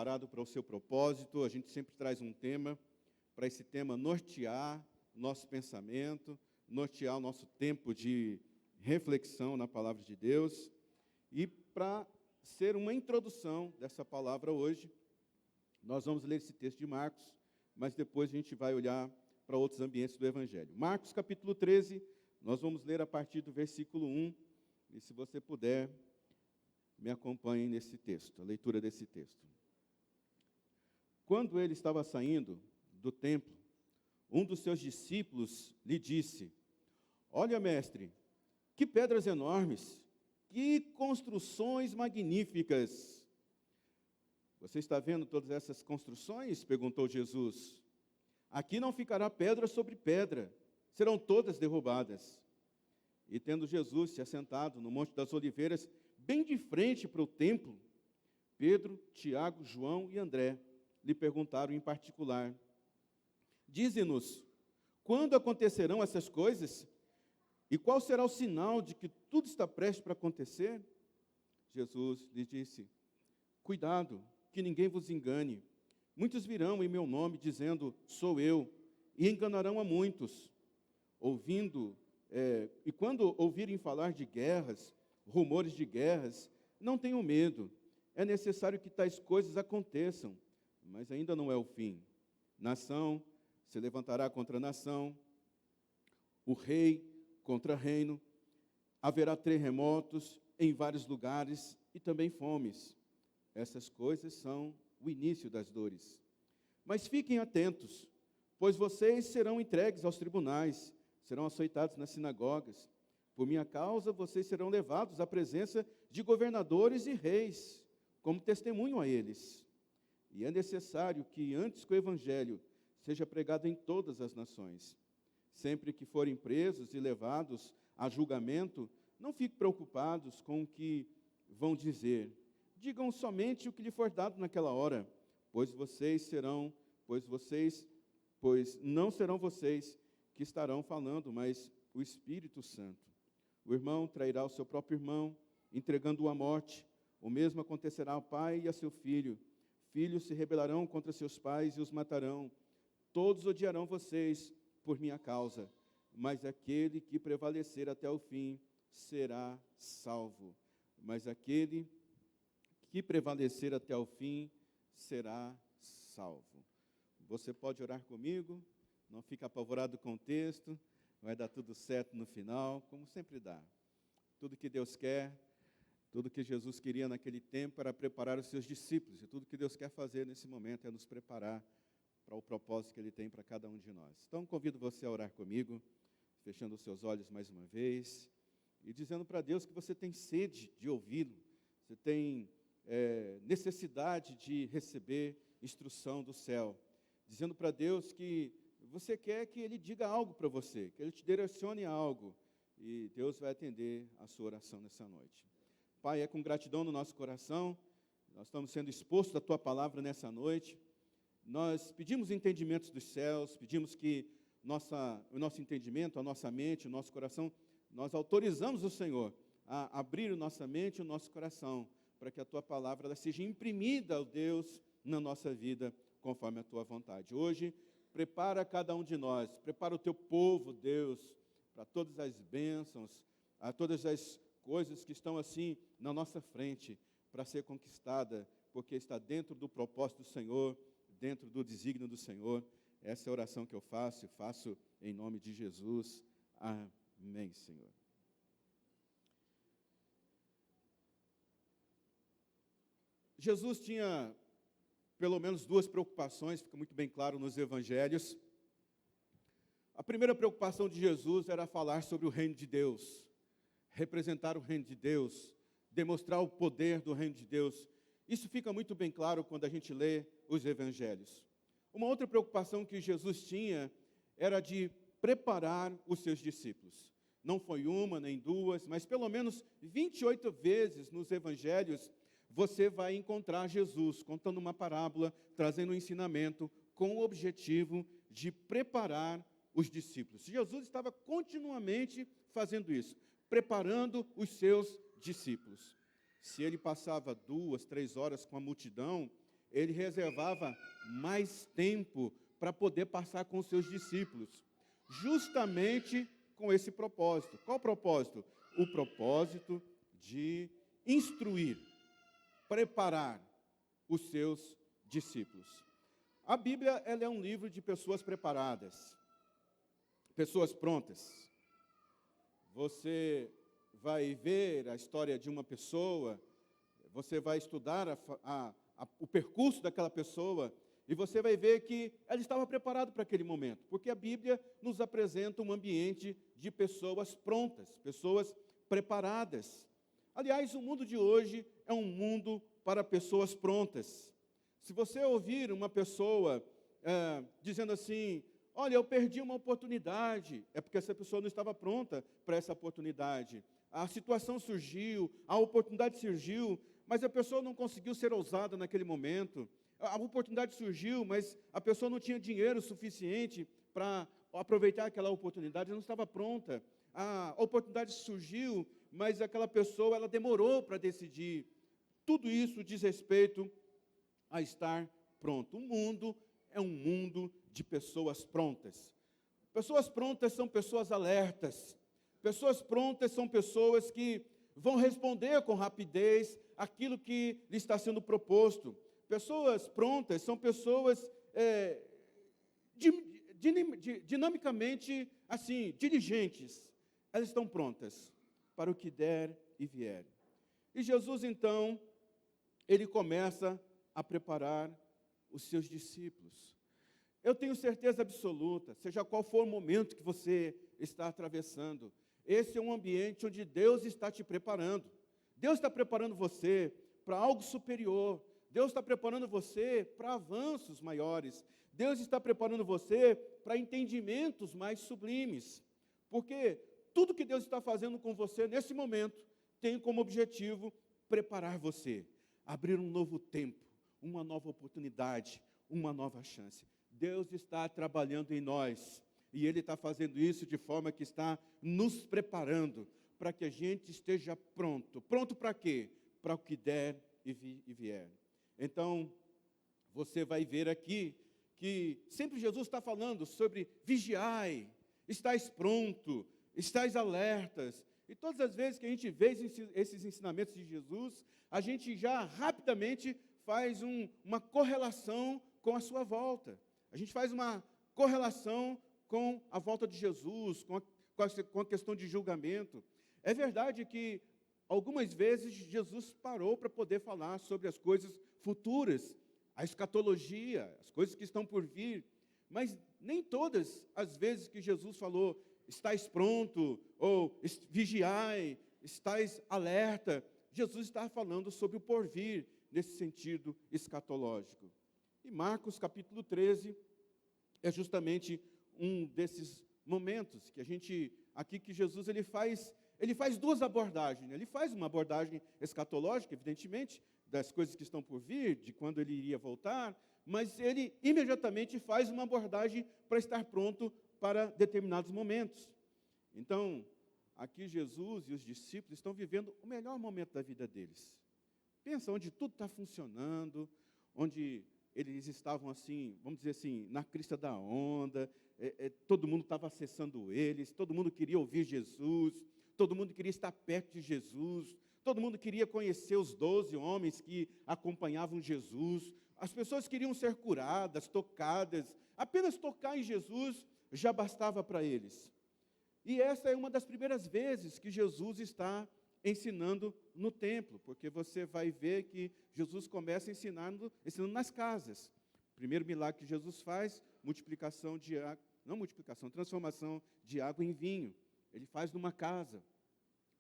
preparado para o seu propósito. A gente sempre traz um tema, para esse tema nortear o nosso pensamento, nortear o nosso tempo de reflexão na palavra de Deus. E para ser uma introdução dessa palavra hoje, nós vamos ler esse texto de Marcos, mas depois a gente vai olhar para outros ambientes do Evangelho. Marcos capítulo 13, nós vamos ler a partir do versículo 1, e se você puder, me acompanhe nesse texto, a leitura desse texto. Quando ele estava saindo do templo, um dos seus discípulos lhe disse: "Olha, mestre, que pedras enormes, que construções magníficas." "Você está vendo todas essas construções?" perguntou Jesus. "Aqui não ficará pedra sobre pedra, serão todas derrubadas." E tendo Jesus se assentado no Monte das Oliveiras, bem de frente para o templo, Pedro, Tiago, João e André lhe perguntaram em particular: "Dize-nos, quando acontecerão essas coisas? E qual será o sinal de que tudo está prestes para acontecer?" Jesus lhe disse: "Cuidado, que ninguém vos engane. Muitos virão em meu nome, dizendo, sou eu, e enganarão a muitos. E quando ouvirem falar de guerras, rumores de guerras, não tenham medo. É necessário que tais coisas aconteçam, mas ainda não é o fim. Nação se levantará contra nação, o rei contra reino, haverá terremotos em vários lugares e também fomes. Essas coisas são o início das dores. Mas fiquem atentos, pois vocês serão entregues aos tribunais, serão açoitados nas sinagogas. Por minha causa, vocês serão levados à presença de governadores e reis, como testemunho a eles. E é necessário que, antes que o evangelho seja pregado em todas as nações, sempre que forem presos e levados a julgamento, não fiquem preocupados com o que vão dizer. Digam somente o que lhe for dado naquela hora, pois não serão vocês que estarão falando, mas o Espírito Santo. O irmão trairá o seu próprio irmão, entregando-o à morte. O mesmo acontecerá ao pai e a seu filho. Filhos se rebelarão contra seus pais e os matarão. Todos odiarão vocês por minha causa, mas aquele que prevalecer até o fim será salvo. Mas aquele que prevalecer até o fim será salvo. Você pode orar comigo, não fica apavorado com o texto, vai dar tudo certo no final, como sempre dá. Tudo que Deus quer, tudo que Jesus queria naquele tempo era preparar os seus discípulos, e tudo que Deus quer fazer nesse momento é nos preparar para o propósito que Ele tem para cada um de nós. Então, convido você a orar comigo, fechando os seus olhos mais uma vez, e dizendo para Deus que você tem sede de ouvi-lo, você tem necessidade de receber instrução do céu, dizendo para Deus que você quer que Ele diga algo para você, que Ele te direcione a algo, e Deus vai atender a sua oração nessa noite. Pai, é com gratidão no nosso coração, nós estamos sendo expostos à Tua palavra nessa noite. Nós pedimos entendimentos dos céus, pedimos que o nosso entendimento, a nossa mente, o nosso coração, nós autorizamos o Senhor a abrir a nossa mente e o nosso coração, para que a Tua palavra ela seja imprimida, ó Deus, na nossa vida, conforme a Tua vontade. Hoje, prepara cada um de nós, prepara o Teu povo, Deus, para todas as bênçãos, a todas as coisas que estão assim na nossa frente, para ser conquistada, porque está dentro do propósito do Senhor, dentro do desígnio do Senhor. Essa é a oração que eu faço em nome de Jesus. Amém, Senhor. Jesus tinha pelo menos duas preocupações, fica muito bem claro nos evangelhos. A primeira preocupação de Jesus era falar sobre o reino de Deus, representar o reino de Deus, demonstrar o poder do reino de Deus. Isso fica muito bem claro quando a gente lê os evangelhos. Uma outra preocupação que Jesus tinha era de preparar os seus discípulos. Não foi uma, nem duas, mas pelo menos 28 vezes nos evangelhos você vai encontrar Jesus contando uma parábola, trazendo um ensinamento com o objetivo de preparar os discípulos. Jesus estava continuamente fazendo isso, preparando os seus discípulos. Se ele passava 2, 3 horas com a multidão, ele reservava mais tempo para poder passar com os seus discípulos, justamente com esse propósito. Qual o propósito? O propósito de instruir, preparar os seus discípulos. A Bíblia, ela é um livro de pessoas preparadas, pessoas prontas. Você vai ver a história de uma pessoa, você vai estudar o percurso daquela pessoa, e você vai ver que ela estava preparada para aquele momento, porque a Bíblia nos apresenta um ambiente de pessoas prontas, pessoas preparadas. Aliás, o mundo de hoje é um mundo para pessoas prontas. Se você ouvir uma pessoa dizendo assim, olha, eu perdi uma oportunidade, é porque essa pessoa não estava pronta para essa oportunidade. A situação surgiu, a oportunidade surgiu, mas a pessoa não conseguiu ser ousada naquele momento. A oportunidade surgiu, mas a pessoa não tinha dinheiro suficiente para aproveitar aquela oportunidade, não estava pronta. A oportunidade surgiu, mas aquela pessoa ela demorou para decidir. Tudo isso diz respeito a estar pronto. O mundo é um mundo de pessoas prontas. Pessoas prontas são pessoas alertas. Pessoas prontas são pessoas que vão responder com rapidez aquilo que lhe está sendo proposto. Pessoas prontas são pessoas dinamicamente, assim, diligentes. Elas estão prontas para o que der e vier. E Jesus, então, ele começa a preparar os seus discípulos. Eu tenho certeza absoluta, seja qual for o momento que você está atravessando, esse é um ambiente onde Deus está te preparando. Deus está preparando você para algo superior. Deus está preparando você para avanços maiores. Deus está preparando você para entendimentos mais sublimes. Porque tudo que Deus está fazendo com você nesse momento tem como objetivo preparar você, abrir um novo tempo, uma nova oportunidade, uma nova chance. Deus está trabalhando em nós e Ele está fazendo isso de forma que está nos preparando para que a gente esteja pronto. Pronto para quê? Para o que der e vier. Então, você vai ver aqui que sempre Jesus está falando sobre vigiai, estais pronto, estais alertas. E todas as vezes que a gente vê esses ensinamentos de Jesus, a gente já rapidamente faz uma correlação com a sua volta. A gente faz uma correlação com a volta de Jesus, com a questão de julgamento. É verdade que algumas vezes Jesus parou para poder falar sobre as coisas futuras, a escatologia, as coisas que estão por vir, mas nem todas as vezes que Jesus falou, estais pronto, ou vigiai, estais alerta, Jesus está falando sobre o porvir, nesse sentido escatológico. E Marcos capítulo 13 é justamente um desses momentos que que Jesus ele faz duas abordagens. Ele faz uma abordagem escatológica, evidentemente, das coisas que estão por vir, de quando ele iria voltar, mas ele imediatamente faz uma abordagem para estar pronto para determinados momentos. Então, aqui Jesus e os discípulos estão vivendo o melhor momento da vida deles. Pensa onde tudo está funcionando, onde eles estavam assim, vamos dizer assim, na crista da onda, todo mundo estava acessando eles, todo mundo queria ouvir Jesus, todo mundo queria estar perto de Jesus, todo mundo queria conhecer os 12 homens que acompanhavam Jesus, as pessoas queriam ser curadas, tocadas, apenas tocar em Jesus já bastava para eles. E essa é uma das primeiras vezes que Jesus está ensinando no templo, porque você vai ver que Jesus começa ensinando nas casas. O primeiro milagre que Jesus faz, transformação de água em vinho. Ele faz numa casa.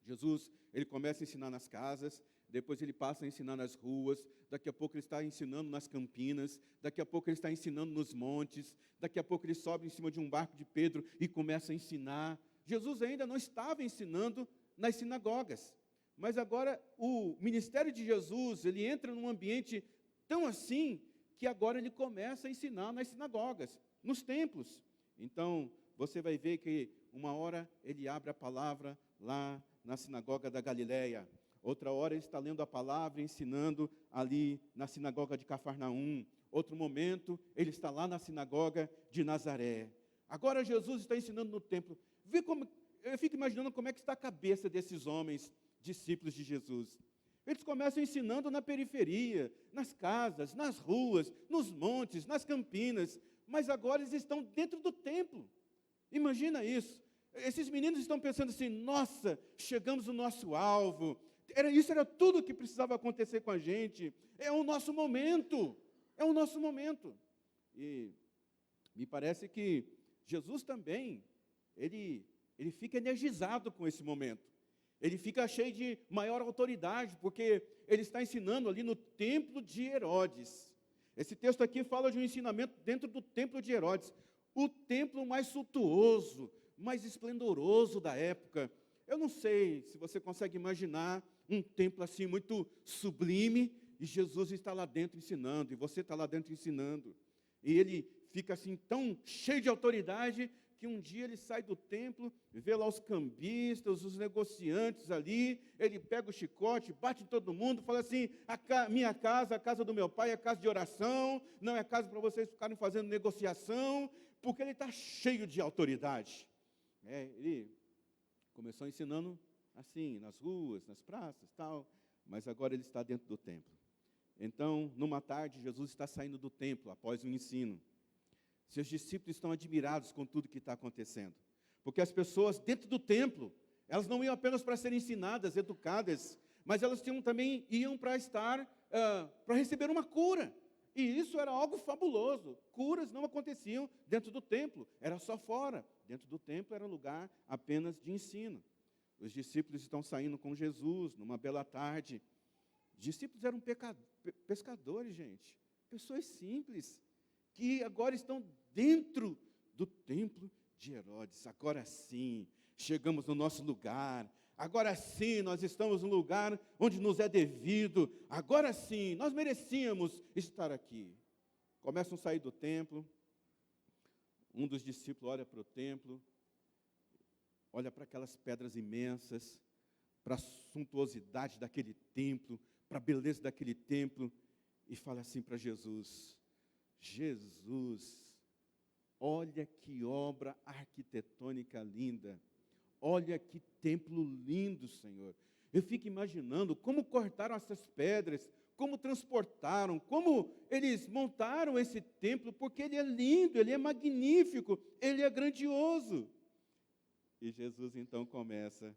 Jesus, ele começa a ensinar nas casas, depois ele passa a ensinar nas ruas, daqui a pouco ele está ensinando nas campinas, daqui a pouco ele está ensinando nos montes, daqui a pouco ele sobe em cima de um barco de Pedro e começa a ensinar. Jesus ainda não estava ensinando nas sinagogas, mas agora o ministério de Jesus, ele entra num ambiente tão assim, que agora ele começa a ensinar nas sinagogas, nos templos. Então, você vai ver que uma hora ele abre a palavra lá na sinagoga da Galileia, outra hora ele está lendo a palavra, ensinando ali na sinagoga de Cafarnaum. Outro momento, ele está lá na sinagoga de Nazaré. Agora Jesus está ensinando no templo. Eu fico imaginando como é que está a cabeça desses homens, discípulos de Jesus. Eles começam ensinando na periferia, nas casas, nas ruas, nos montes, nas campinas, mas agora eles estão dentro do templo. Imagina isso. Esses meninos estão pensando assim, nossa, chegamos no nosso alvo. Isso era tudo o que precisava acontecer com a gente. É o nosso momento. É o nosso momento. E me parece que Jesus também, ele fica energizado com esse momento. Ele fica cheio de maior autoridade, porque ele está ensinando ali no templo de Herodes. Esse texto aqui fala de um ensinamento dentro do templo de Herodes, o templo mais suntuoso, mais esplendoroso da época. Eu não sei se você consegue imaginar um templo assim muito sublime, e Jesus está lá dentro ensinando, e você está lá dentro ensinando. E ele fica assim tão cheio de autoridade, que um dia ele sai do templo, vê lá os cambistas, os negociantes ali, ele pega o chicote, bate em todo mundo, fala assim, minha casa, a casa do meu pai é casa de oração, não é casa para vocês ficarem fazendo negociação, porque ele está cheio de autoridade. Ele começou ensinando assim, nas ruas, nas praças, tal, mas agora ele está dentro do templo. Então, numa tarde, Jesus está saindo do templo após um ensino. Seus discípulos estão admirados com tudo que está acontecendo. Porque as pessoas dentro do templo, elas não iam apenas para serem ensinadas, educadas, mas elas também iam para para receber uma cura. E isso era algo fabuloso. Curas não aconteciam dentro do templo, era só fora. Dentro do templo era lugar apenas de ensino. Os discípulos estão saindo com Jesus numa bela tarde. Os discípulos eram pescadores, gente. Pessoas simples, que agora estão dentro do templo de Herodes. Agora sim, chegamos no nosso lugar. Agora sim, nós estamos no lugar onde nos é devido. Agora sim, nós merecíamos estar aqui. Começam a sair do templo. Um dos discípulos olha para o templo, olha para aquelas pedras imensas, para a suntuosidade daquele templo, para a beleza daquele templo, e fala assim para Jesus, Jesus, olha que obra arquitetônica linda, olha que templo lindo, Senhor. Eu fico imaginando como cortaram essas pedras, como transportaram, como eles montaram esse templo, porque ele é lindo, ele é magnífico, ele é grandioso. E Jesus então começa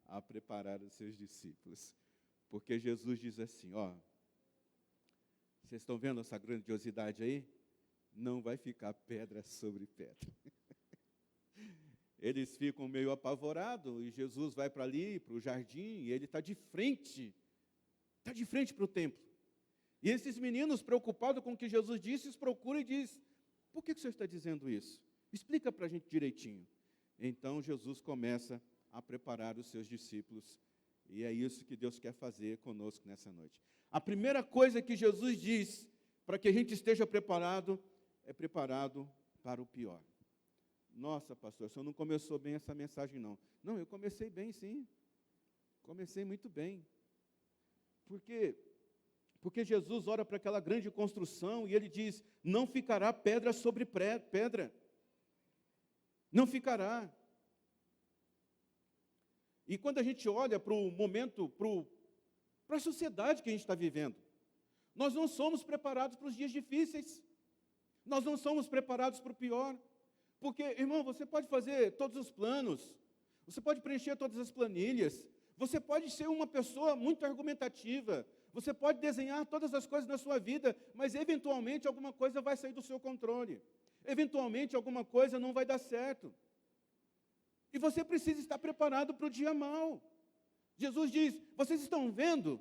a preparar os seus discípulos, porque Jesus diz assim, vocês estão vendo essa grandiosidade aí? Não vai ficar pedra sobre pedra. Eles ficam meio apavorados, e Jesus vai para ali, para o jardim, e ele está de frente para o templo. E esses meninos, preocupados com o que Jesus disse, os procuram e diz, por que o senhor está dizendo isso? Explica para a gente direitinho. Então Jesus começa a preparar os seus discípulos, e é isso que Deus quer fazer conosco nessa noite. A primeira coisa que Jesus diz, para que a gente esteja preparado, é preparado para o pior. Nossa, pastor, o senhor não começou bem essa mensagem, não. Não, eu comecei bem, sim. Comecei muito bem. Porque Jesus olha para aquela grande construção e ele diz, não ficará pedra sobre pedra. Não ficará. E quando a gente olha para o momento, para a sociedade que a gente está vivendo, nós não somos preparados para os dias difíceis. Nós não somos preparados para o pior. Porque, irmão, você pode fazer todos os planos, você pode preencher todas as planilhas, você pode ser uma pessoa muito argumentativa, você pode desenhar todas as coisas na sua vida, mas eventualmente alguma coisa vai sair do seu controle. Eventualmente alguma coisa não vai dar certo. E você precisa estar preparado para o dia mau. Jesus diz, vocês estão vendo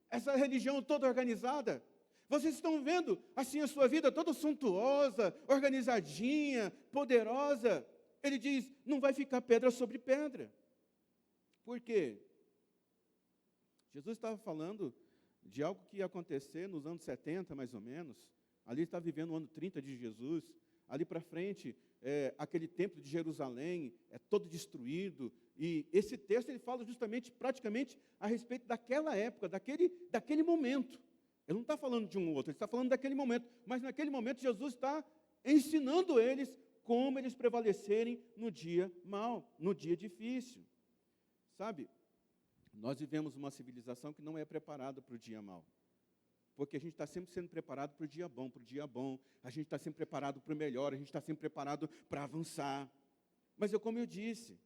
essa religião toda organizada? Vocês estão vendo assim a sua vida toda suntuosa, organizadinha, poderosa? Ele diz, não vai ficar pedra sobre pedra. Por quê? Jesus estava falando de algo que ia acontecer nos anos 70, mais ou menos. Ali está vivendo o ano 30 de Jesus. Ali para frente, aquele templo de Jerusalém é todo destruído. E esse texto ele fala justamente, praticamente, a respeito daquela época, daquele momento. Ele não está falando de um outro, ele está falando daquele momento. Mas naquele momento Jesus está ensinando eles como eles prevalecerem no dia mau, no dia difícil. Sabe, nós vivemos uma civilização que não é preparada para o dia mau. Porque a gente está sempre sendo preparado para o dia bom, a gente está sempre preparado para o melhor, a gente está sempre preparado para avançar. Mas como eu disse,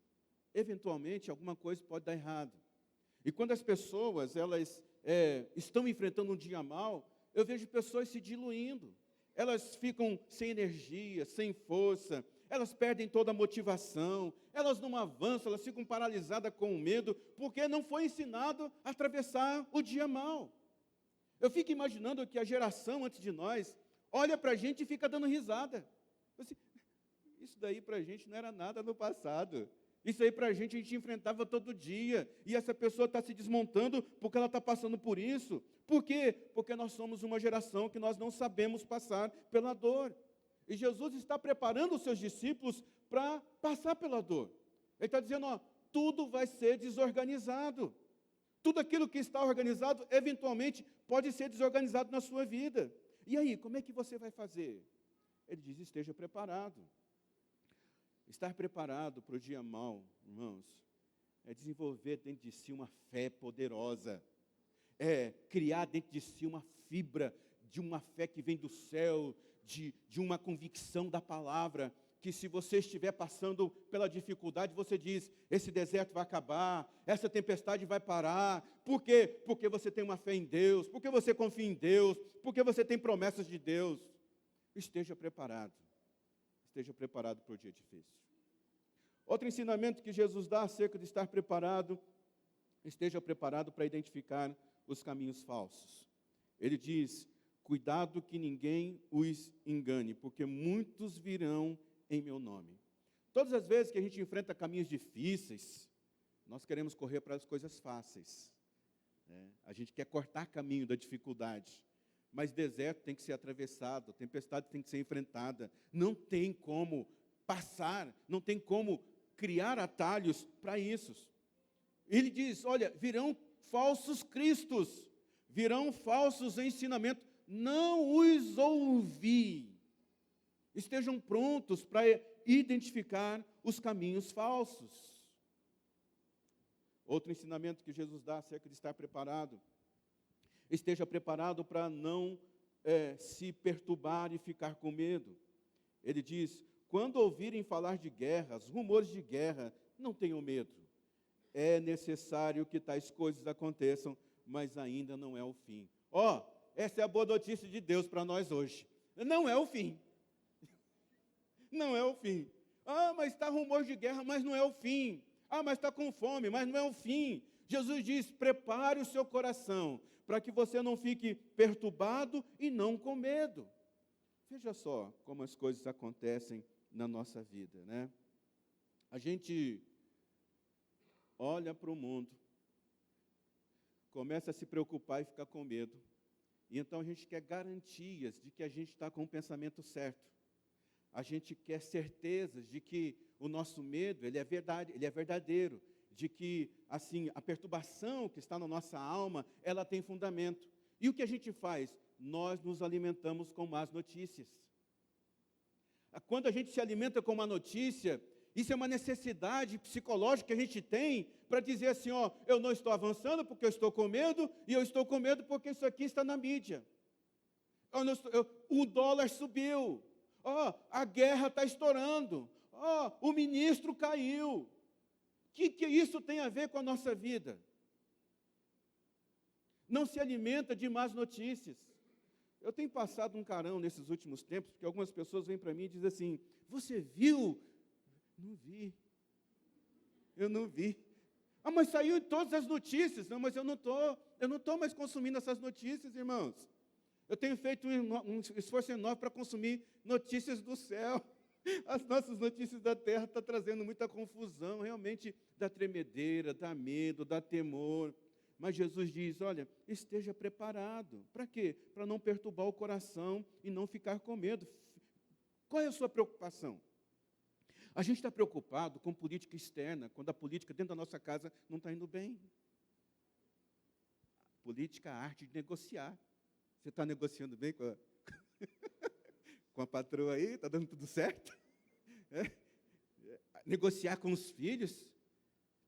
eventualmente alguma coisa pode dar errado. E quando as pessoas elas estão enfrentando um dia mau, eu vejo pessoas se diluindo. Elas ficam sem energia, sem força, elas perdem toda a motivação, elas não avançam, elas ficam paralisadas com o medo, porque não foi ensinado a atravessar o dia mau. Eu fico imaginando que a geração antes de nós olha para a gente e fica dando risada. Assim, isso daí para a gente não era nada no passado. Isso aí para a gente enfrentava todo dia. E essa pessoa está se desmontando porque ela está passando por isso. Por quê? Porque nós somos uma geração que nós não sabemos passar pela dor. E Jesus está preparando os seus discípulos para passar pela dor. Ele está dizendo, tudo vai ser desorganizado. Tudo aquilo que está organizado, eventualmente, pode ser desorganizado na sua vida. E aí, como é que você vai fazer? Ele diz, esteja preparado. Estar preparado para o dia mau, irmãos, é desenvolver dentro de si uma fé poderosa. É criar dentro de si uma fibra de uma fé que vem do céu, de uma convicção da palavra, que se você estiver passando pela dificuldade, você diz, esse deserto vai acabar, essa tempestade vai parar. Por quê? Porque você tem uma fé em Deus, porque você confia em Deus, porque você tem promessas de Deus. Esteja preparado para o dia difícil. Outro ensinamento que Jesus dá acerca de estar preparado, esteja preparado para identificar os caminhos falsos. Ele diz, cuidado que ninguém os engane, porque muitos virão em meu nome. Todas as vezes que a gente enfrenta caminhos difíceis, nós queremos correr para as coisas fáceis. A gente quer cortar caminho da dificuldade. Mas deserto tem que ser atravessado, tempestade tem que ser enfrentada. Não tem como passar, não tem como criar atalhos para isso. Ele diz, olha, virão falsos cristos, virão falsos ensinamentos, não os ouvi. Estejam prontos para identificar os caminhos falsos. Outro ensinamento que Jesus dá acerca de estar preparado. Esteja preparado para não se perturbar e ficar com medo. Ele diz, quando ouvirem falar de guerras, rumores de guerra, não tenham medo. É necessário que tais coisas aconteçam, mas ainda não é o fim. Essa é a boa notícia de Deus para nós hoje. Não é o fim. Não é o fim. Mas está rumor de guerra, mas não é o fim. Mas está com fome, mas não é o fim. Jesus diz, prepare o seu coração, para que você não fique perturbado e não com medo. Veja só como as coisas acontecem na nossa vida, né? A gente olha para o mundo, começa a se preocupar e ficar com medo. E então a gente quer garantias de que a gente está com o pensamento certo. A gente quer certezas de que o nosso medo, ele é verdadeiro, de que, assim, a perturbação que está na nossa alma, ela tem fundamento. E o que a gente faz? Nós nos alimentamos com más notícias. Quando a gente se alimenta com uma notícia, isso é uma necessidade psicológica que a gente tem para dizer assim, eu não estou avançando porque eu estou com medo, e eu estou com medo porque isso aqui está na mídia. O dólar subiu. A guerra está estourando. O ministro caiu. O que isso tem a ver com a nossa vida? Não se alimenta de más notícias. Eu tenho passado um carão nesses últimos tempos, porque algumas pessoas vêm para mim e dizem assim, você viu? Não vi. Eu não vi. Mas saiu em todas as notícias. Não, mas eu não estou mais consumindo essas notícias, irmãos. Eu tenho feito um esforço enorme para consumir notícias do céu. As nossas notícias da terra estão trazendo muita confusão, realmente dá tremedeira, dá medo, dá temor. Mas Jesus diz, olha, esteja preparado. Para quê? Para não perturbar o coração e não ficar com medo. Qual é a sua preocupação? A gente está preocupado com política externa, quando a política dentro da nossa casa não está indo bem. Política é a arte de negociar. Você está negociando bem com a, com a patroa aí? Está dando tudo certo? Negociar com os filhos?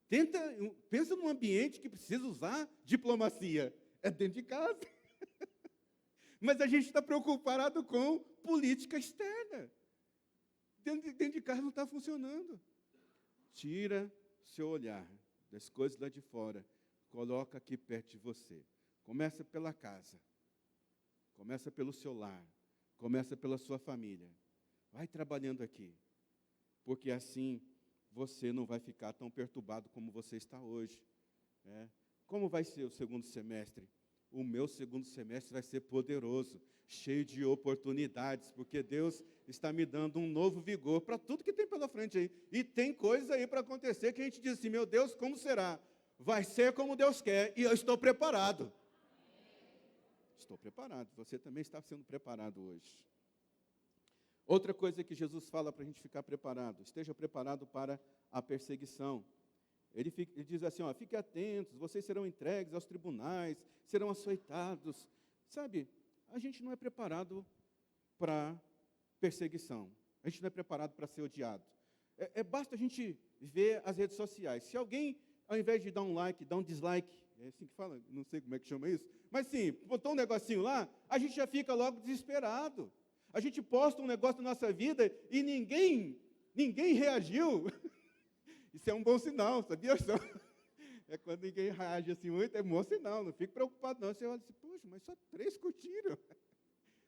Pensa num ambiente que precisa usar diplomacia. É dentro de casa. Mas a gente está preocupado com política externa. Dentro de casa não está funcionando. Tira seu olhar das coisas lá de fora, coloca aqui perto de você. Começa pela casa, começa pelo seu lar, começa pela sua família. Vai trabalhando aqui, porque assim você não vai ficar tão perturbado como você está hoje. Como vai ser o segundo semestre? O meu segundo semestre vai ser poderoso, cheio de oportunidades, porque Deus está me dando um novo vigor para tudo que tem pela frente aí. E tem coisas aí para acontecer que a gente diz assim, meu Deus, como será? Vai ser como Deus quer, e eu estou preparado. Estou preparado, você também está sendo preparado hoje. Outra coisa que Jesus fala para a gente ficar preparado, esteja preparado para a perseguição. Ele diz assim, fiquem atentos, vocês serão entregues aos tribunais, serão açoitados. Sabe, a gente não é preparado para perseguição, a gente não é preparado para ser odiado. Basta a gente ver as redes sociais. Se alguém, ao invés de dar um like, dá um dislike, é assim que fala, não sei como é que chama isso, mas sim, botou um negocinho lá, a gente já fica logo desesperado. A gente posta um negócio na nossa vida e ninguém reagiu. Isso é um bom sinal, sabia só? É quando ninguém reage assim muito, é um bom sinal, não fique preocupado não. Você olha assim, poxa, mas só 3 curtiram.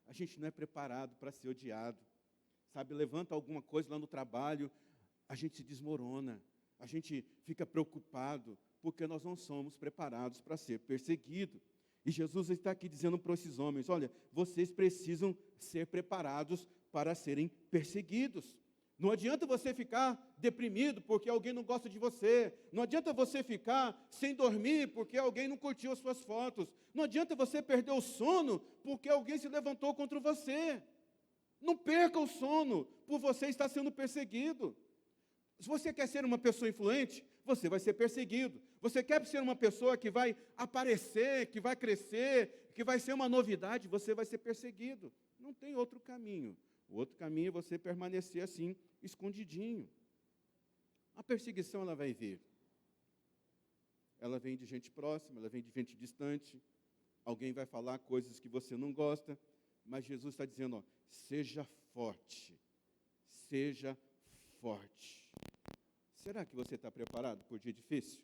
A gente não é preparado para ser odiado. Sabe, levanta alguma coisa lá no trabalho, a gente se desmorona, a gente fica preocupado, porque nós não somos preparados para ser perseguido. E Jesus está aqui dizendo para esses homens, olha, vocês precisam ser preparados para serem perseguidos. Não adianta você ficar deprimido porque alguém não gosta de você. Não adianta você ficar sem dormir porque alguém não curtiu as suas fotos. Não adianta você perder o sono porque alguém se levantou contra você. Não perca o sono por você estar sendo perseguido. Se você quer ser uma pessoa influente, você vai ser perseguido. Você quer ser uma pessoa que vai aparecer, que vai crescer, que vai ser uma novidade, você vai ser perseguido. Não tem outro caminho. O outro caminho é você permanecer assim, escondidinho. A perseguição, ela vai vir. Ela vem de gente próxima, ela vem de gente distante. Alguém vai falar coisas que você não gosta, mas Jesus está dizendo, seja forte. Seja forte. Será que você está preparado por dia difícil?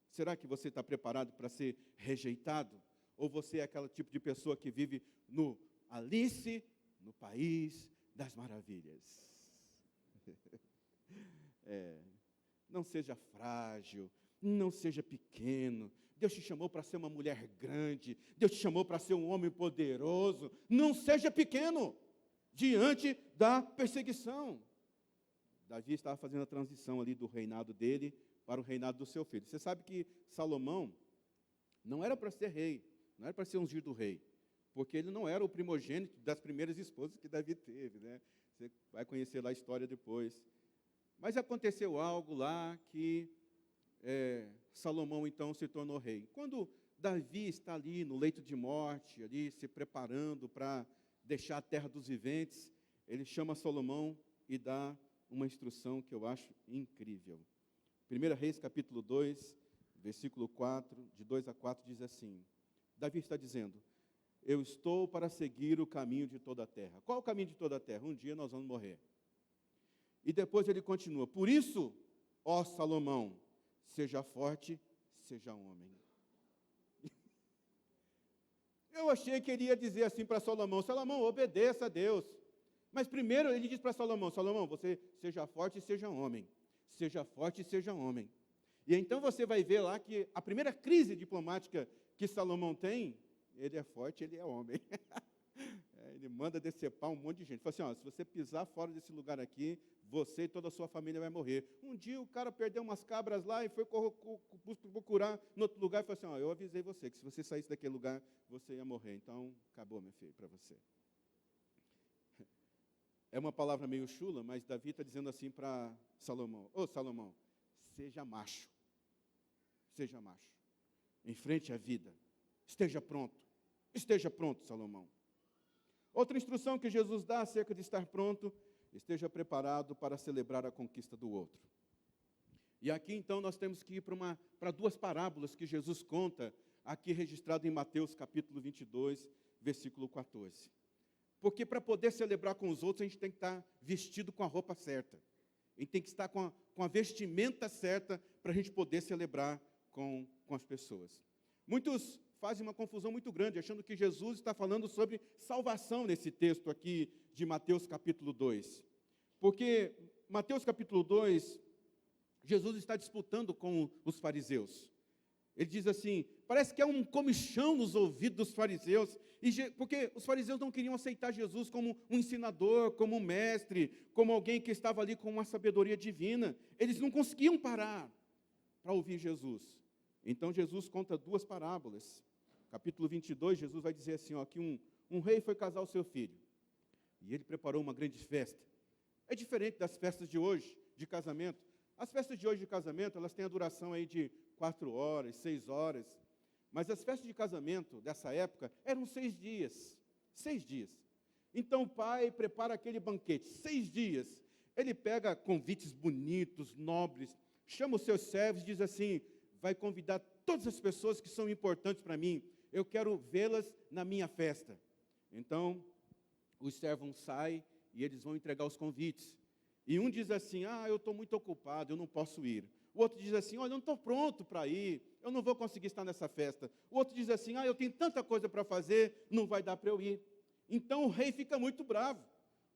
Será que você está preparado para ser rejeitado? Ou você é aquele tipo de pessoa que vive no Alice no País das Maravilhas? Não seja frágil, não seja pequeno. Deus te chamou para ser uma mulher grande, Deus te chamou para ser um homem poderoso. Não seja pequeno diante da perseguição. Davi estava fazendo a transição ali do reinado dele para o reinado do seu filho. Você sabe que Salomão não era para ser rei, não era para ser ungido rei, porque ele não era o primogênito das primeiras esposas que Davi teve, né? Você vai conhecer lá a história depois. Mas aconteceu algo lá que Salomão então se tornou rei. Quando Davi está ali no leito de morte, ali se preparando para deixar a terra dos viventes, ele chama Salomão e dá uma instrução que eu acho incrível. 1 Reis capítulo 2, versículo 4, de 2 a 4, diz assim, Davi está dizendo, eu estou para seguir o caminho de toda a terra. Qual o caminho de toda a terra? Um dia nós vamos morrer. E depois ele continua, por isso, ó Salomão, seja forte, seja homem. Eu achei que ele ia dizer assim para Salomão, Salomão, obedeça a Deus. Mas primeiro ele diz para Salomão, Salomão, você seja forte e seja homem. Seja forte e seja homem. E então você vai ver lá que a primeira crise diplomática que Salomão tem, ele é forte, ele é homem. Ele manda decepar um monte de gente. Fala assim, se você pisar fora desse lugar aqui, você e toda a sua família vai morrer. Um dia o cara perdeu umas cabras lá e foi procurar em outro lugar e falou assim, eu avisei você que se você saísse daquele lugar, você ia morrer. Então, acabou, meu filho, para você. É uma palavra meio chula, mas Davi está dizendo assim para Salomão, Salomão, seja macho. Seja macho. Enfrente a vida. Esteja pronto. esteja pronto, Salomão. Outra instrução que Jesus dá acerca de estar pronto: esteja preparado para celebrar a conquista do outro. E aqui, então, nós temos que ir para duas parábolas que Jesus conta, aqui registrado em Mateus, capítulo 22, versículo 14. Porque para poder celebrar com os outros, a gente tem que estar vestido com a roupa certa. A gente tem que estar com a vestimenta certa para a gente poder celebrar com as pessoas. Muitos fazem uma confusão muito grande, achando que Jesus está falando sobre salvação nesse texto aqui de Mateus capítulo 2. Porque Mateus capítulo 2, Jesus está disputando com os fariseus. Ele diz assim, parece que é um comichão nos ouvidos dos fariseus, porque os fariseus não queriam aceitar Jesus como um ensinador, como um mestre, como alguém que estava ali com uma sabedoria divina. Eles não conseguiam parar para ouvir Jesus. Então Jesus conta duas parábolas. Capítulo 22, Jesus vai dizer assim, que um rei foi casar o seu filho, e ele preparou uma grande festa. É diferente das festas de hoje, de casamento. As festas de hoje de casamento, elas têm a duração aí de 4 horas, 6 horas. Mas as festas de casamento dessa época eram 6 dias. 6 dias. Então o pai prepara aquele banquete, 6 dias. Ele pega convites bonitos, nobres, chama os seus servos e diz assim, vai convidar todas as pessoas que são importantes para mim. Eu quero vê-las na minha festa. Então, os servos saem e eles vão entregar os convites. E um diz assim, eu estou muito ocupado, eu não posso ir. O outro diz assim, olha, eu não estou pronto para ir, eu não vou conseguir estar nessa festa. O outro diz assim, eu tenho tanta coisa para fazer, não vai dar para eu ir. Então o rei fica muito bravo.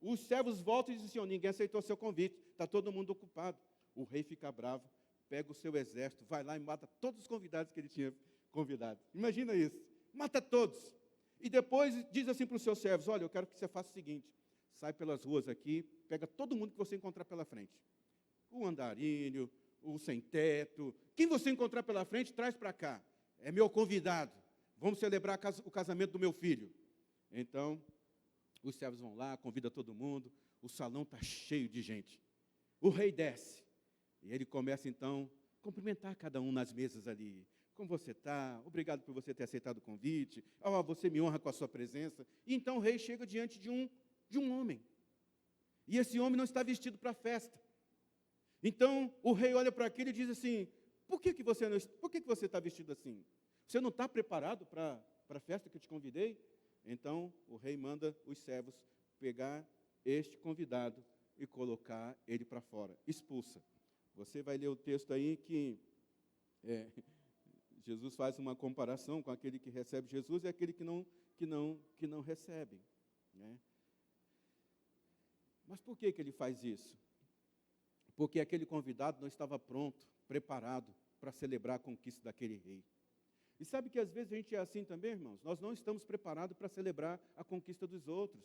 Os servos voltam e dizem assim, ninguém aceitou seu convite, está todo mundo ocupado. O rei fica bravo, pega o seu exército, vai lá e mata todos os convidados que ele tinha convidado. Imagina isso, mata todos. E depois diz assim para os seus servos, olha, eu quero que você faça o seguinte, sai pelas ruas aqui, pega todo mundo que você encontrar pela frente. O andarilho, o sem-teto, quem você encontrar pela frente, traz para cá. É meu convidado. Vamos celebrar o casamento do meu filho. Então, os servos vão lá, convida todo mundo, o salão está cheio de gente. O rei desce, e ele começa, então, a cumprimentar cada um nas mesas ali. Como você está? Obrigado por você ter aceitado o convite. Você me honra com a sua presença. E então o rei chega diante de um homem. E esse homem não está vestido para a festa. Então, o rei olha para aquele e diz assim, por que você está vestido assim? Você não está preparado para a festa que eu te convidei? Então, o rei manda os servos pegar este convidado e colocar ele para fora, expulsa. Você vai ler o texto aí que Jesus faz uma comparação com aquele que recebe Jesus e aquele que não recebe, né? Mas por que ele faz isso? Porque aquele convidado não estava pronto, preparado para celebrar a conquista daquele rei. E sabe que às vezes a gente é assim também, irmãos? Nós não estamos preparados para celebrar a conquista dos outros.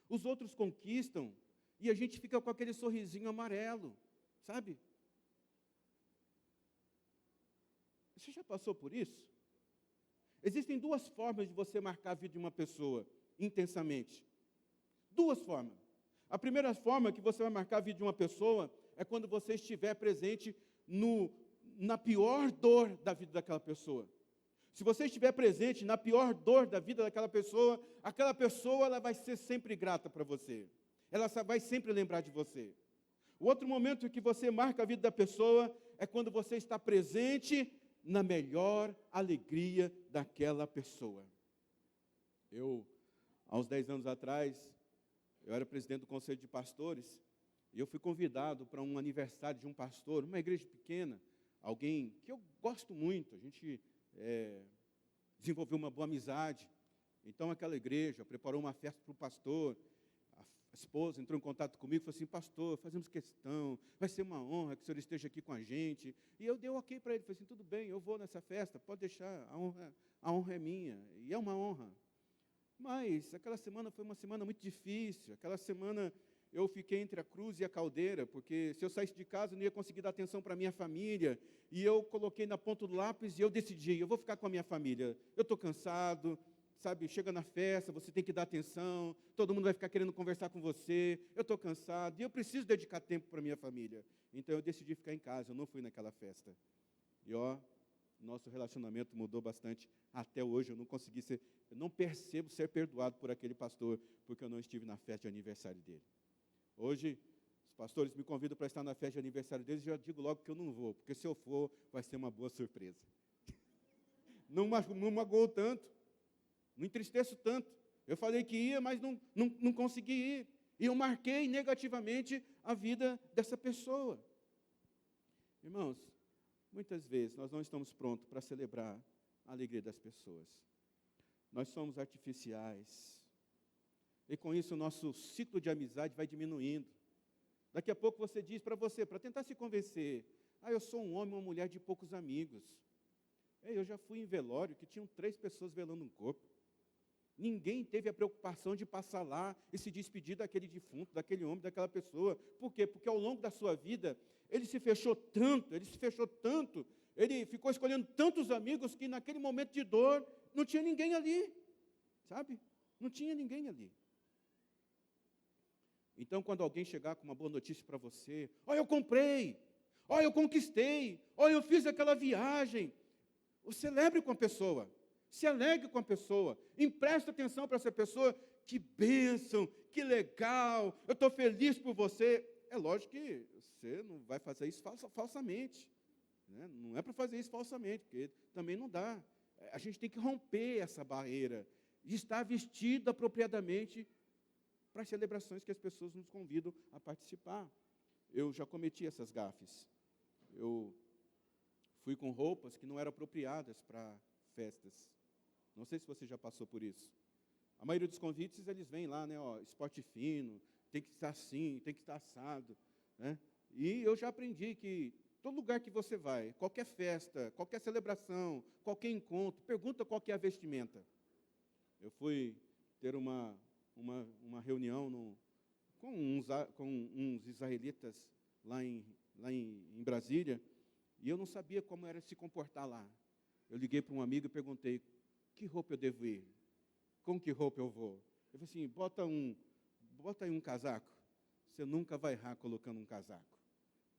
Os outros conquistam e a gente fica com aquele sorrisinho amarelo, sabe? Você já passou por isso? Existem duas formas de você marcar a vida de uma pessoa intensamente. Duas formas. A primeira forma que você vai marcar a vida de uma pessoa é quando você estiver presente na pior dor da vida daquela pessoa. Se você estiver presente na pior dor da vida daquela pessoa ela vai ser sempre grata para você. Ela vai sempre lembrar de você. O outro momento que você marca a vida da pessoa é quando você está presente na melhor alegria daquela pessoa. Há uns 10 anos atrás, eu era presidente do Conselho de Pastores, e eu fui convidado para um aniversário de um pastor, uma igreja pequena, alguém que eu gosto muito, a gente desenvolveu uma boa amizade. Então, aquela igreja preparou uma festa para o pastor, a esposa entrou em contato comigo e falou assim, pastor, fazemos questão, vai ser uma honra que o senhor esteja aqui com a gente. E eu dei ok para ele, falei assim, tudo bem, eu vou nessa festa, pode deixar, a honra é minha, e é uma honra. Mas aquela semana foi uma semana muito difícil, aquela semana eu fiquei entre a cruz e a caldeira, porque se eu saísse de casa eu não ia conseguir dar atenção para a minha família, e eu coloquei na ponta do lápis e eu decidi, eu vou ficar com a minha família, eu estou cansado, sabe, chega na festa, você tem que dar atenção, todo mundo vai ficar querendo conversar com você, eu estou cansado, e eu preciso dedicar tempo para a minha família. Então eu decidi ficar em casa, eu não fui naquela festa. E nosso relacionamento mudou bastante, até hoje eu não consegui ser eu não percebo ser perdoado por aquele pastor, porque eu não estive na festa de aniversário dele. Hoje, os pastores me convidam para estar na festa de aniversário deles, e eu digo logo que eu não vou, porque se eu for, vai ser uma boa surpresa. Não magoou tanto, não entristeço tanto. Eu falei que ia, mas não consegui ir. E eu marquei negativamente a vida dessa pessoa. Irmãos, muitas vezes nós não estamos prontos para celebrar a alegria das pessoas. Nós somos artificiais. E com isso o nosso ciclo de amizade vai diminuindo. Daqui a pouco você diz para você, para tentar se convencer, eu sou um homem ou uma mulher de poucos amigos. Eu já fui em velório que tinham 3 pessoas velando um corpo. Ninguém teve a preocupação de passar lá e se despedir daquele defunto, daquele homem, daquela pessoa. Por quê? Porque ao longo da sua vida, ele se fechou tanto, ele ficou escolhendo tantos amigos que naquele momento de dor, não tinha ninguém ali, sabe? Não tinha ninguém ali. Então, quando alguém chegar com uma boa notícia para você, eu comprei, eu conquistei, eu fiz aquela viagem, celebre com a pessoa. Se alegre com a pessoa, empreste atenção para essa pessoa, que bênção, que legal, eu estou feliz por você. É lógico que você não vai fazer isso falsamente, né? Não é para fazer isso falsamente, porque também não dá. A gente tem que romper essa barreira, de estar vestido apropriadamente para as celebrações que as pessoas nos convidam a participar. Eu já cometi essas gafes. Eu fui com roupas que não eram apropriadas para festas. Não sei se você já passou por isso. A maioria dos convites, eles vêm lá, né, esporte fino, tem que estar assim, tem que estar assado, né? E eu já aprendi que todo lugar que você vai, qualquer festa, qualquer celebração, qualquer encontro, pergunta qual que é a vestimenta. Eu fui ter uma reunião com uns israelitas lá em Brasília, e eu não sabia como era se comportar lá. Eu liguei para um amigo e perguntei, que roupa eu devo ir? Com que roupa eu vou? Eu falei assim, bota aí um casaco. Você nunca vai errar colocando um casaco.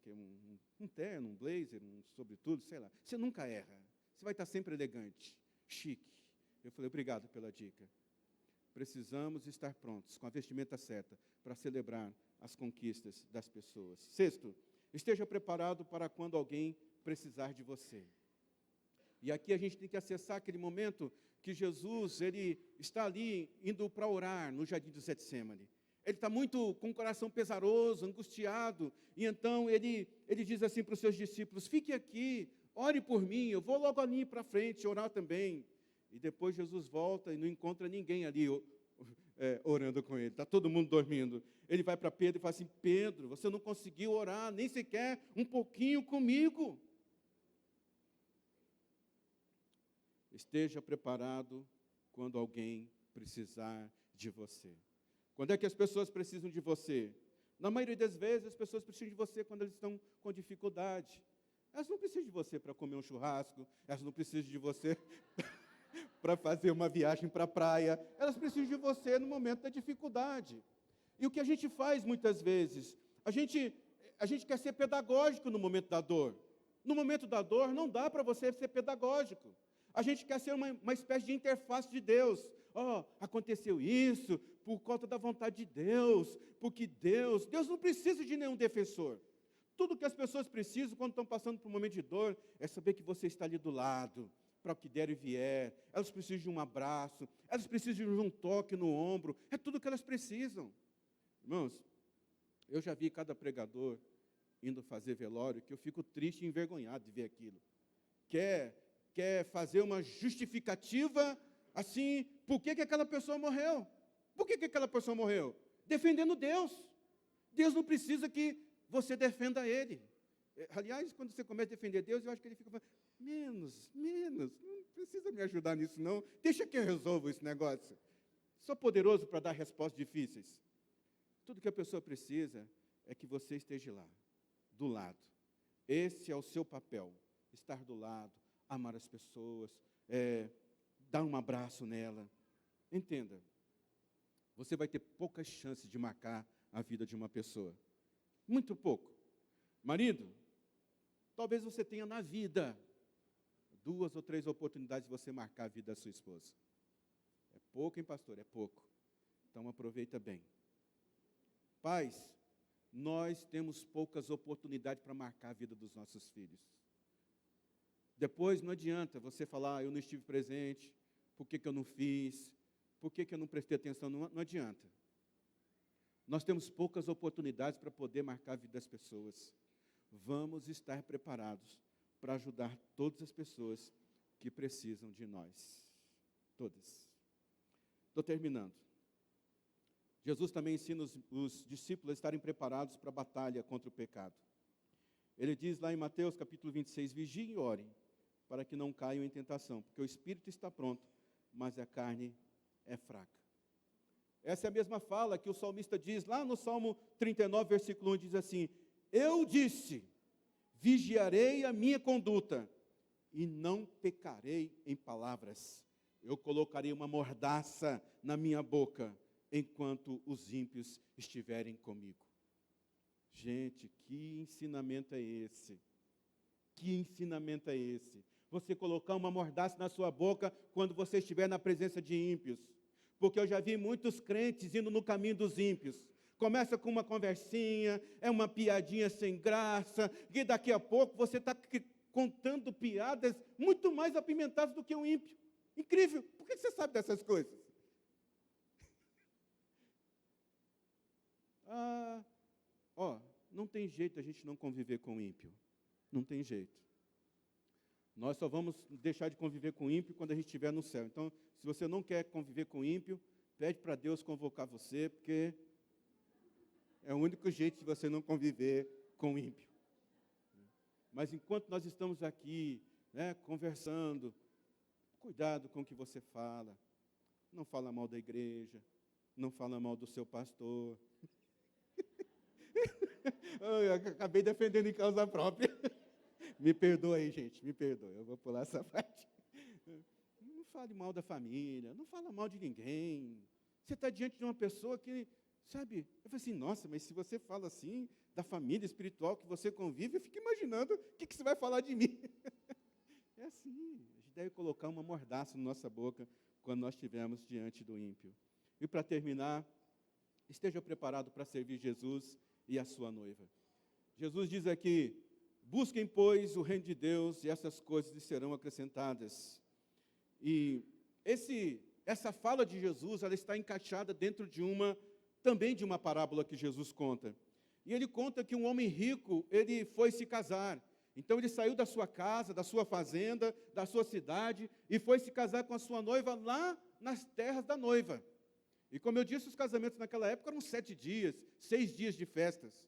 Que um terno, um blazer, um sobretudo, sei lá. Você nunca erra. Você vai estar sempre elegante, chique. Eu falei, obrigado pela dica. Precisamos estar prontos, com a vestimenta certa, para celebrar as conquistas das pessoas. 6º, esteja preparado para quando alguém precisar de você. E aqui a gente tem que acessar aquele momento que Jesus, ele está ali indo para orar no jardim do Getsêmani. Ele está muito com o coração pesaroso, angustiado, e então ele diz assim para os seus discípulos, fique aqui, ore por mim, eu vou logo ali para frente orar também. E depois Jesus volta e não encontra ninguém ali orando com ele, está todo mundo dormindo. Ele vai para Pedro e fala assim, Pedro, você não conseguiu orar nem sequer um pouquinho comigo. Esteja preparado quando alguém precisar de você. Quando é que as pessoas precisam de você? Na maioria das vezes, as pessoas precisam de você quando elas estão com dificuldade. Elas não precisam de você para comer um churrasco, elas não precisam de você para fazer uma viagem para a praia, elas precisam de você no momento da dificuldade. E o que a gente faz muitas vezes? A gente quer ser pedagógico no momento da dor. No momento da dor, não dá para você ser pedagógico. A gente quer ser uma espécie de interface de Deus. Aconteceu isso por conta da vontade de Deus, porque Deus não precisa de nenhum defensor. Tudo que as pessoas precisam quando estão passando por um momento de dor é saber que você está ali do lado, para o que der e vier. Elas precisam de um abraço, elas precisam de um toque no ombro, é tudo que elas precisam. Irmãos, eu já vi cada pregador indo fazer velório que eu fico triste e envergonhado de ver aquilo. Quer fazer uma justificativa, assim, por que aquela pessoa morreu? Por que aquela pessoa morreu? Defendendo Deus. Deus não precisa que você defenda Ele. Aliás, quando você começa a defender Deus, eu acho que Ele fica falando, menos, não precisa me ajudar nisso não, deixa que eu resolvo esse negócio. Sou poderoso para dar respostas difíceis. Tudo que a pessoa precisa é que você esteja lá, do lado. Esse é o seu papel, estar do lado, amar as pessoas, dar um abraço nela. Entenda, você vai ter poucas chances de marcar a vida de uma pessoa. Muito pouco. Marido, talvez você tenha na vida 2 ou 3 oportunidades de você marcar a vida da sua esposa. Pouco, hein, pastor? É pouco. Então aproveita bem. Pais, nós temos poucas oportunidades para marcar a vida dos nossos filhos. Depois não adianta você falar, eu não estive presente, por que eu não fiz, por que eu não prestei atenção, não adianta. Nós temos poucas oportunidades para poder marcar a vida das pessoas. Vamos estar preparados para ajudar todas as pessoas que precisam de nós. Todas. Estou terminando. Jesus também ensina os discípulos a estarem preparados para a batalha contra o pecado. Ele diz lá em Mateus capítulo 26, vigiem e orem, para que não caiam em tentação, porque o espírito está pronto, mas a carne é fraca. Essa é a mesma fala que o salmista diz lá no Salmo 39, versículo 1, diz assim, eu disse, vigiarei a minha conduta, e não pecarei em palavras. Eu colocarei uma mordaça na minha boca, enquanto os ímpios estiverem comigo. Gente, que ensinamento é esse? Que ensinamento é esse? Você colocar uma mordaça na sua boca quando você estiver na presença de ímpios. Porque eu já vi muitos crentes indo no caminho dos ímpios. Começa com uma conversinha, é uma piadinha sem graça, e daqui a pouco você está contando piadas muito mais apimentadas do que um ímpio. Incrível! Por que você sabe dessas coisas? Não tem jeito a gente não conviver com o ímpio. Não tem jeito. Nós só vamos deixar de conviver com o ímpio quando a gente estiver no céu. Então, se você não quer conviver com o ímpio, pede para Deus convocar você, porque é o único jeito de você não conviver com o ímpio. Mas enquanto nós estamos aqui, conversando, cuidado com o que você fala. Não fala mal da igreja, não fala mal do seu pastor. Eu acabei defendendo em causa própria. Me perdoa aí, gente, me perdoa. Eu vou pular essa parte. Não fale mal da família, não fala mal de ninguém. Você está diante de uma pessoa que, sabe, eu falei assim, nossa, mas se você fala assim da família espiritual que você convive, eu fico imaginando o que você vai falar de mim. É assim, a gente deve colocar uma mordaça na nossa boca quando nós estivermos diante do ímpio. E para terminar, esteja preparado para servir Jesus e a sua noiva. Jesus diz aqui, busquem, pois, o reino de Deus e essas coisas lhes serão acrescentadas. E essa fala de Jesus, ela está encaixada dentro também de uma parábola que Jesus conta. E ele conta que um homem rico, ele foi se casar. Então ele saiu da sua casa, da sua fazenda, da sua cidade, e foi se casar com a sua noiva lá nas terras da noiva. E como eu disse, os casamentos naquela época eram 7 dias, 6 dias de festas.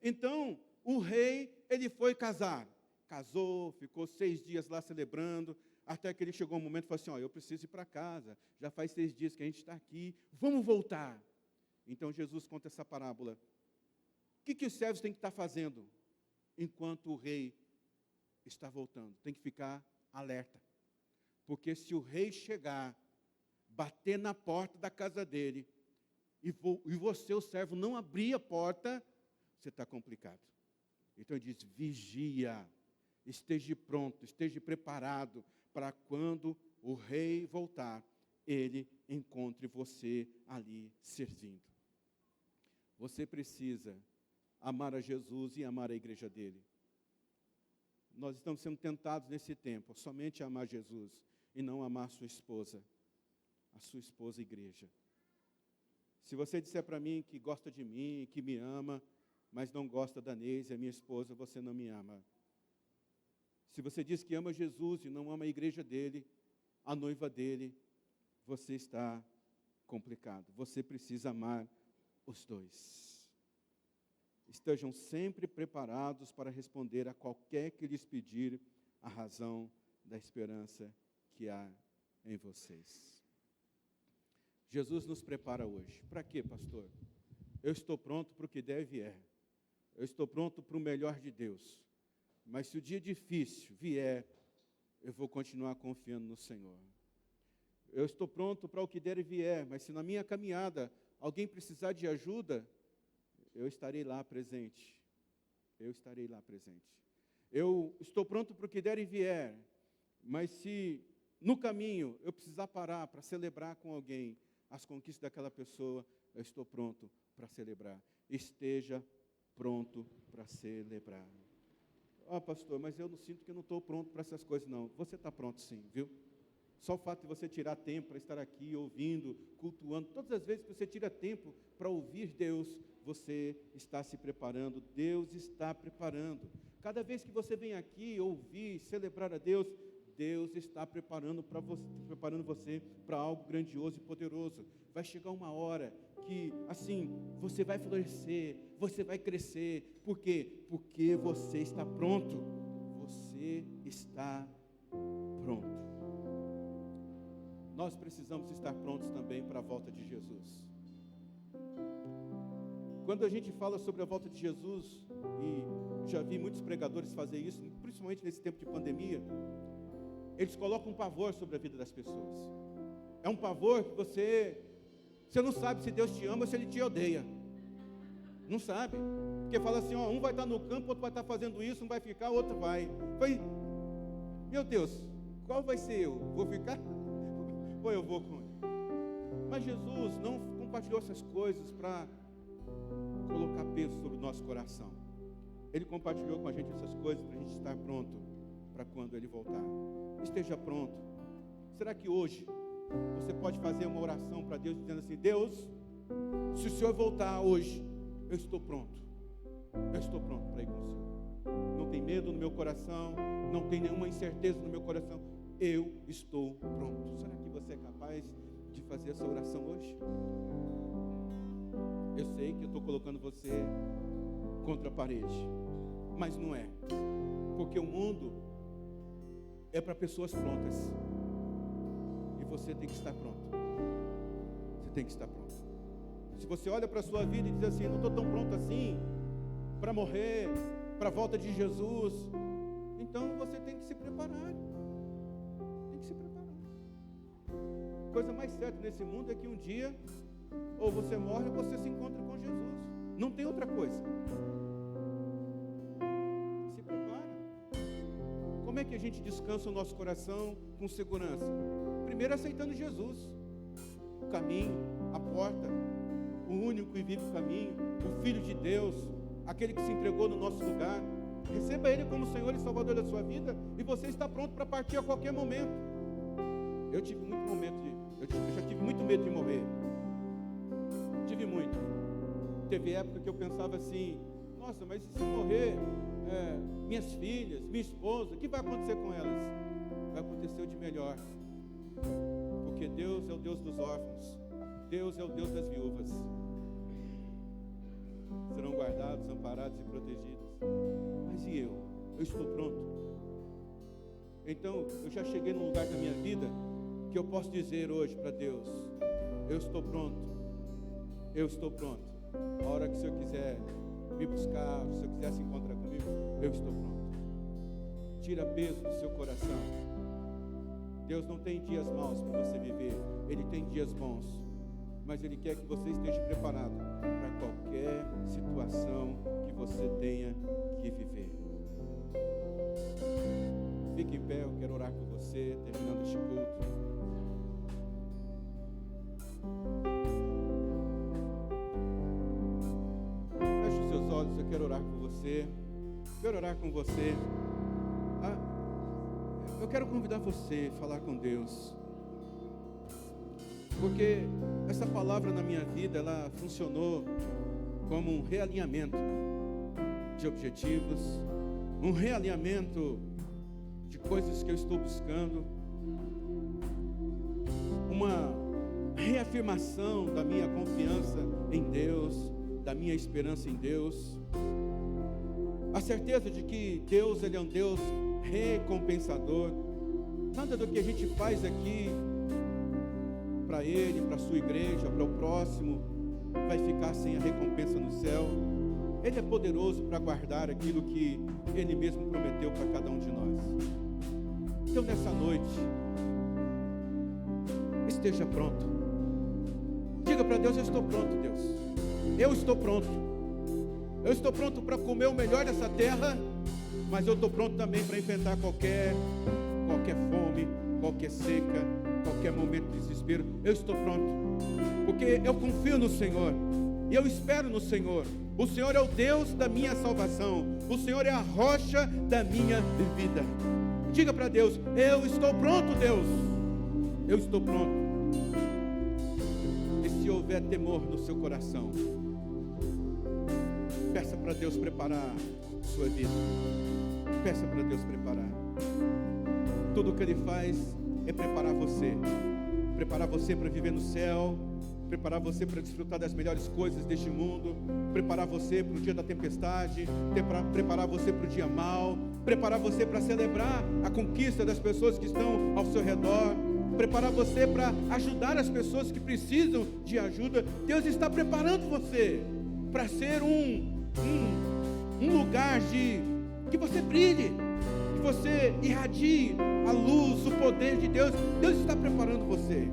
Então, o rei, ele foi casar. Casou, ficou 6 dias lá celebrando, até que ele chegou um momento e falou assim, eu preciso ir para casa, já faz 6 dias que a gente está aqui, vamos voltar. Então, Jesus conta essa parábola. O que os servos têm que estar fazendo enquanto o rei está voltando? Tem que ficar alerta. Porque se o rei chegar, bater na porta da casa dele, e você, o servo, não abrir a porta, você está complicado. Então ele diz, vigia, esteja pronto, esteja preparado, para quando o rei voltar, ele encontre você ali servindo. Você precisa amar a Jesus e amar a igreja dele. Nós estamos sendo tentados nesse tempo, somente a amar Jesus, e não amar a sua esposa igreja. Se você disser para mim que gosta de mim, que me ama, mas não gosta da Neise, a minha esposa, você não me ama. Se você diz que ama Jesus e não ama a igreja dele, a noiva dele, você está complicado. Você precisa amar os dois. Estejam sempre preparados para responder a qualquer que lhes pedir a razão da esperança que há em vocês. Jesus nos prepara hoje. Para quê, pastor? Eu estou pronto para o que deve e é. Eu estou pronto para o melhor de Deus. Mas se o dia difícil vier, eu vou continuar confiando no Senhor. Eu estou pronto para o que der e vier, mas se na minha caminhada alguém precisar de ajuda, eu estarei lá presente. Eu estarei lá presente. Eu estou pronto para o que der e vier, mas se no caminho eu precisar parar para celebrar com alguém as conquistas daquela pessoa, eu estou pronto para celebrar. Esteja pronto para celebrar. Pastor, mas eu não sinto que eu não estou pronto para essas coisas, não. Você está pronto sim, viu? Só o fato de você tirar tempo para estar aqui, ouvindo, cultuando, todas as vezes que você tira tempo para ouvir Deus, você está se preparando, Deus está preparando. Cada vez que você vem aqui ouvir, celebrar a Deus, Deus está preparando você para algo grandioso e poderoso. Vai chegar uma hora que, assim, você vai florescer, você vai crescer. Por quê? Porque você está pronto. Você está pronto. Nós precisamos estar prontos também para a volta de Jesus. Quando a gente fala sobre a volta de Jesus, e já vi muitos pregadores fazer isso, principalmente nesse tempo de pandemia, eles colocam um pavor sobre a vida das pessoas. É um pavor que você não sabe se Deus te ama ou se Ele te odeia. Não sabe. Porque fala assim, um vai estar no campo, outro vai estar fazendo isso, um vai ficar, outro vai. Meu Deus, qual vai ser eu? Vou ficar? Ou eu vou com Ele? Mas Jesus não compartilhou essas coisas para colocar peso sobre o nosso coração. Ele compartilhou com a gente essas coisas para a gente estar pronto para quando Ele voltar. Esteja pronto. Será que hoje você pode fazer uma oração para Deus dizendo assim: Deus, se o Senhor voltar hoje, eu estou pronto. Eu estou pronto para ir com o Senhor. Não tem medo no meu coração, não tem nenhuma incerteza no meu coração. Eu estou pronto. Será que você é capaz de fazer essa oração hoje? Eu sei que eu estou colocando você contra a parede, mas não é. Porque o mundo é para pessoas prontas. E você tem que estar pronto. Você tem que estar pronto. Se você olha para a sua vida e diz assim: não estou tão pronto assim para morrer, para a volta de Jesus, então você tem que se preparar. Tem que se preparar. A coisa mais certa nesse mundo é que um dia ou você morre ou você se encontra com Jesus. Não tem outra coisa. Se prepara. Como é que a gente descansa o nosso coração com segurança? Primeiro aceitando Jesus, o caminho, a porta, o único e vivo caminho, o Filho de Deus, aquele que se entregou no nosso lugar. Receba Ele como Senhor e Salvador da sua vida e você está pronto para partir a qualquer momento. Eu já tive muito medo de morrer. Tive muito. Teve época que eu pensava assim: nossa, mas e se morrer minhas filhas, minha esposa, o que vai acontecer com elas? Vai acontecer o de melhor. Porque Deus é o Deus dos órfãos. Deus é o Deus das viúvas. Serão guardados, amparados e protegidos. Mas e eu? Eu estou pronto. Então, eu já cheguei num lugar da minha vida que eu posso dizer hoje para Deus: eu estou pronto. Eu estou pronto. A hora que o Senhor quiser me buscar, se o Senhor quiser se encontrar comigo, eu estou pronto. Tira peso do seu coração. Deus não tem dias maus para você viver. Ele tem dias bons. Mas Ele quer que você esteja preparado para qualquer situação que você tenha que viver. Fique em pé, eu quero orar por você, terminando este culto. Feche os seus olhos, eu quero orar por você. Quero orar com você. Eu quero convidar você a falar com Deus. Porque essa palavra na minha vida, ela funcionou como um realinhamento de objetivos, um realinhamento de coisas que eu estou buscando, uma reafirmação da minha confiança em Deus, da minha esperança em Deus, a certeza de que Deus, Ele é um Deus recompensador. Nada do que a gente faz aqui para Ele, para a sua igreja, para o próximo, vai ficar sem a recompensa no céu. Ele é poderoso para guardar aquilo que Ele mesmo prometeu para cada um de nós. Então nessa noite, esteja pronto. Diga para Deus: eu estou pronto, Deus. Eu estou pronto. Eu estou pronto para comer o melhor dessa terra, mas eu estou pronto também para enfrentar qualquer fome, qualquer seca, qualquer momento de desespero. Eu estou pronto, porque eu confio no Senhor e eu espero no Senhor. O Senhor é o Deus da minha salvação, o Senhor é a rocha da minha vida. Diga para Deus: eu estou pronto, Deus, eu estou pronto. E se houver temor no seu coração, peça para Deus preparar sua vida. Peça para Deus preparar. Tudo o que Ele faz é preparar você para viver no céu, preparar você para desfrutar das melhores coisas deste mundo, preparar você para o dia da tempestade, preparar você para o dia mau, preparar você para celebrar a conquista das pessoas que estão ao seu redor, preparar você para ajudar as pessoas que precisam de ajuda. Deus está preparando você para ser um lugar que você brilhe, que você irradie a luz, o poder de Deus. Deus está preparando você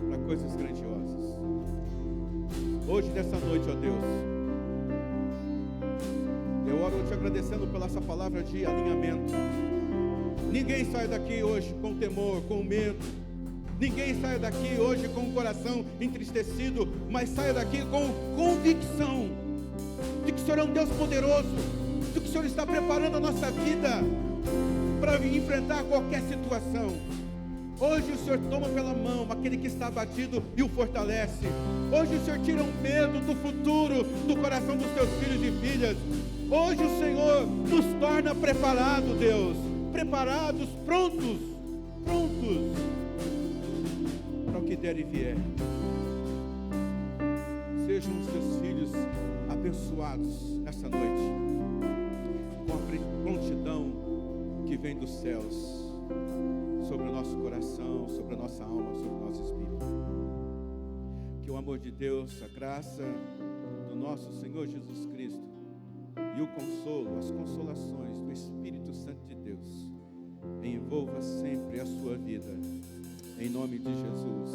para coisas grandiosas. Hoje, nessa noite, ó Deus, eu oro te agradecendo pela essa palavra de alinhamento. Ninguém sai daqui hoje com temor, com medo. Ninguém saia daqui hoje com o coração entristecido, mas saia daqui com convicção de que o Senhor é um Deus poderoso, de que o Senhor está preparando a nossa vida para enfrentar qualquer situação. Hoje o Senhor toma pela mão aquele que está abatido e o fortalece. Hoje o Senhor tira o medo do futuro do coração dos teus filhos e filhas. Hoje o Senhor nos torna preparados, Deus, preparados, prontos para o que der e vier. Sejam os teus filhos abençoados nessa noite, com a prontidão que vem dos céus, sobre o nosso coração, sobre a nossa alma, sobre o nosso espírito. Que o amor de Deus, a graça do nosso Senhor Jesus Cristo e o consolo, as consolações do Espírito Santo de Deus envolva sempre a sua vida, em nome de Jesus.